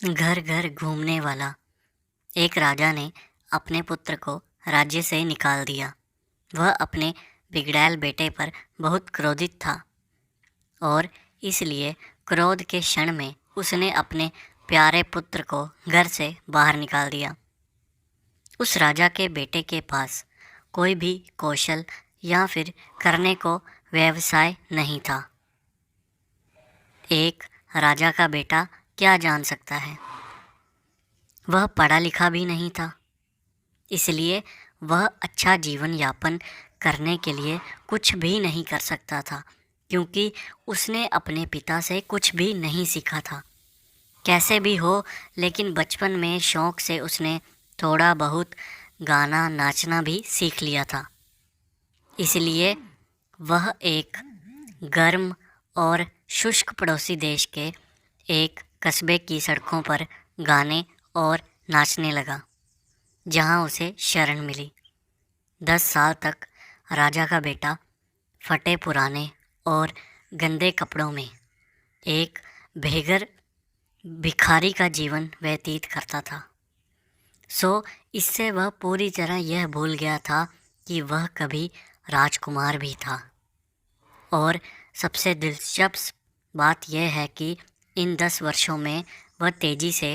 घर घर घूमने वाला। एक राजा ने अपने पुत्र को राज्य से निकाल दिया। वह अपने बिगड़ैल बेटे पर बहुत क्रोधित था और इसलिए क्रोध के क्षण में उसने अपने प्यारे पुत्र को घर से बाहर निकाल दिया। उस राजा के बेटे के पास कोई भी कौशल या फिर करने को व्यवसाय नहीं था। एक राजा का बेटा क्या जान सकता है? वह पढ़ा लिखा भी नहीं था, इसलिए वह अच्छा जीवन यापन करने के लिए कुछ भी नहीं कर सकता था, क्योंकि उसने अपने पिता से कुछ भी नहीं सीखा था। कैसे भी हो, लेकिन बचपन में शौक से उसने थोड़ा बहुत गाना नाचना भी सीख लिया था। इसलिए वह एक गर्म और शुष्क पड़ोसी देश के एक कस्बे की सड़कों पर गाने और नाचने लगा, जहां उसे शरण मिली। 10 साल तक राजा का बेटा फटे पुराने और गंदे कपड़ों में एक बेघर भिखारी का जीवन व्यतीत करता था। इससे वह पूरी तरह यह भूल गया था कि वह कभी राजकुमार भी था। और सबसे दिलचस्प बात यह है कि इन 10 वर्षों में वह तेज़ी से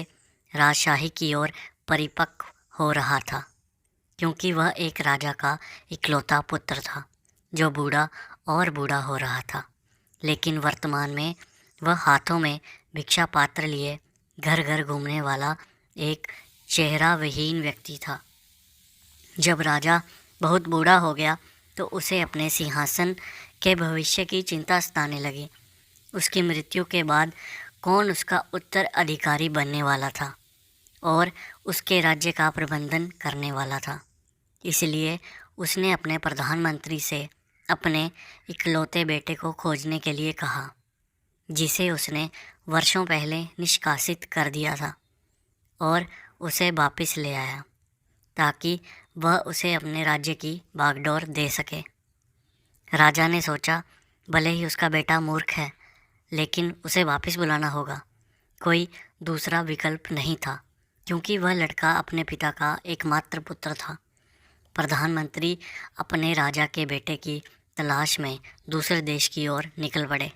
राजशाही की ओर परिपक्व हो रहा था, क्योंकि वह एक राजा का इकलौता पुत्र था जो बूढ़ा और बूढ़ा हो रहा था। लेकिन वर्तमान में वह हाथों में भिक्षा पात्र लिए घर घर घूमने वाला एक चेहरा विहीन व्यक्ति था। जब राजा बहुत बूढ़ा हो गया तो उसे अपने सिंहासन के भविष्य की चिंता सताने लगी। उसकी मृत्यु के बाद कौन उसका उत्तराधिकारी बनने वाला था और उसके राज्य का प्रबंधन करने वाला था। इसलिए उसने अपने प्रधानमंत्री से अपने इकलौते बेटे को खोजने के लिए कहा, जिसे उसने वर्षों पहले निष्कासित कर दिया था, और उसे वापस ले आया ताकि वह उसे अपने राज्य की बागडोर दे सके। राजा ने सोचा, भले ही उसका बेटा मूर्ख है, लेकिन उसे वापस बुलाना होगा। कोई दूसरा विकल्प नहीं था, क्योंकि वह लड़का अपने पिता का एकमात्र पुत्र था। प्रधानमंत्री अपने राजा के बेटे की तलाश में दूसरे देश की ओर निकल पड़े।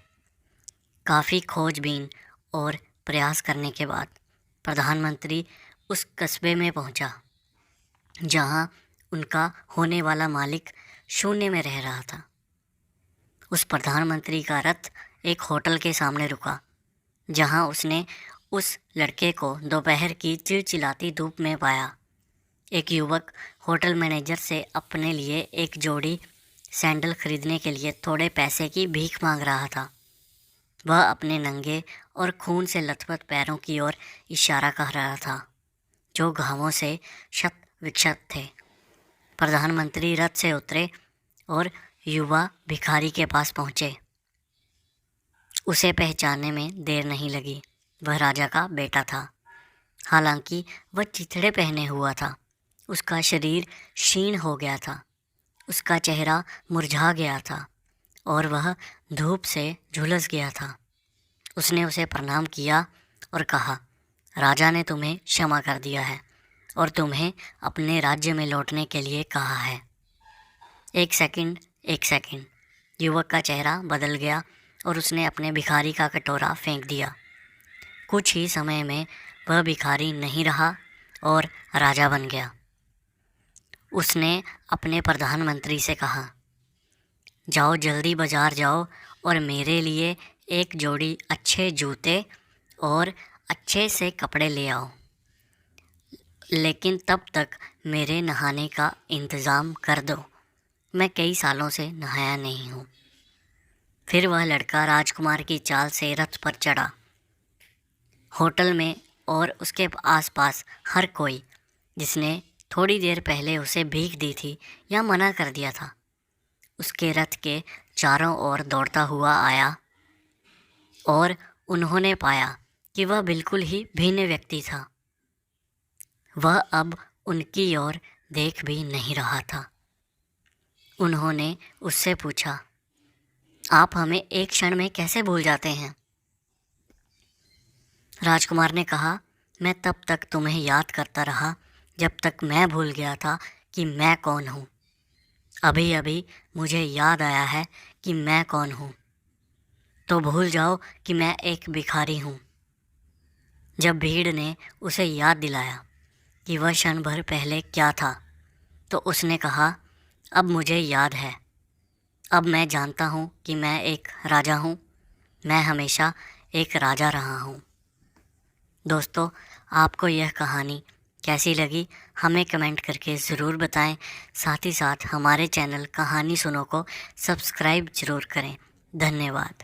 काफ़ी खोजबीन और प्रयास करने के बाद प्रधानमंत्री उस कस्बे में पहुंचा, जहां उनका होने वाला मालिक शून्य में रह रहा था। उस प्रधानमंत्री का रथ एक होटल के सामने रुका, जहां उसने उस लड़के को दोपहर की चिलचिलाती धूप में पाया। एक युवक होटल मैनेजर से अपने लिए एक जोड़ी सैंडल खरीदने के लिए थोड़े पैसे की भीख मांग रहा था। वह अपने नंगे और खून से लथपथ पैरों की ओर इशारा कर रहा था, जो घावों से शत विक्षत थे। प्रधानमंत्री रथ से उतरे और युवा भिखारी के पास पहुंचे। उसे पहचानने में देर नहीं लगी। वह राजा का बेटा था। हालांकि वह चिथड़े पहने हुआ था, उसका शरीर क्षीण हो गया था, उसका चेहरा मुरझा गया था और वह धूप से झुलस गया था। उसने उसे प्रणाम किया और कहा, राजा ने तुम्हें क्षमा कर दिया है और तुम्हें अपने राज्य में लौटने के लिए कहा है। एक सेकंड, एक सेकंड। युवक का चेहरा बदल गया और उसने अपने भिखारी का कटोरा फेंक दिया। कुछ ही समय में वह भिखारी नहीं रहा और राजा बन गया। उसने अपने प्रधानमंत्री से कहा, जाओ जल्दी बाजार जाओ और मेरे लिए एक जोड़ी अच्छे जूते और अच्छे से कपड़े ले आओ, लेकिन तब तक मेरे नहाने का इंतज़ाम कर दो। मैं कई सालों से नहाया नहीं हूँ। फिर वह लड़का राजकुमार की चाल से रथ पर चढ़ा। होटल में और उसके आसपास हर कोई जिसने थोड़ी देर पहले उसे भीख दी थी या मना कर दिया था, उसके रथ के चारों ओर दौड़ता हुआ आया और उन्होंने पाया कि वह बिल्कुल ही भिन्न व्यक्ति था। वह अब उनकी ओर देख भी नहीं रहा था। उन्होंने उससे पूछा, आप हमें एक क्षण में कैसे भूल जाते हैं? राजकुमार ने कहा, मैं तब तक तुम्हें याद करता रहा जब तक मैं भूल गया था कि मैं कौन हूँ। अभी अभी मुझे याद आया है कि मैं कौन हूँ, तो भूल जाओ कि मैं एक भिखारी हूँ। जब भीड़ ने उसे याद दिलाया कि वह क्षण भर पहले क्या था, तो उसने कहा, अब मुझे याद है। अब मैं जानता हूँ कि मैं एक राजा हूँ। मैं हमेशा एक राजा रहा हूँ। दोस्तों, आपको यह कहानी कैसी लगी हमें कमेंट करके ज़रूर बताएं। साथ ही साथ हमारे चैनल कहानी सुनो को सब्सक्राइब ज़रूर करें। धन्यवाद।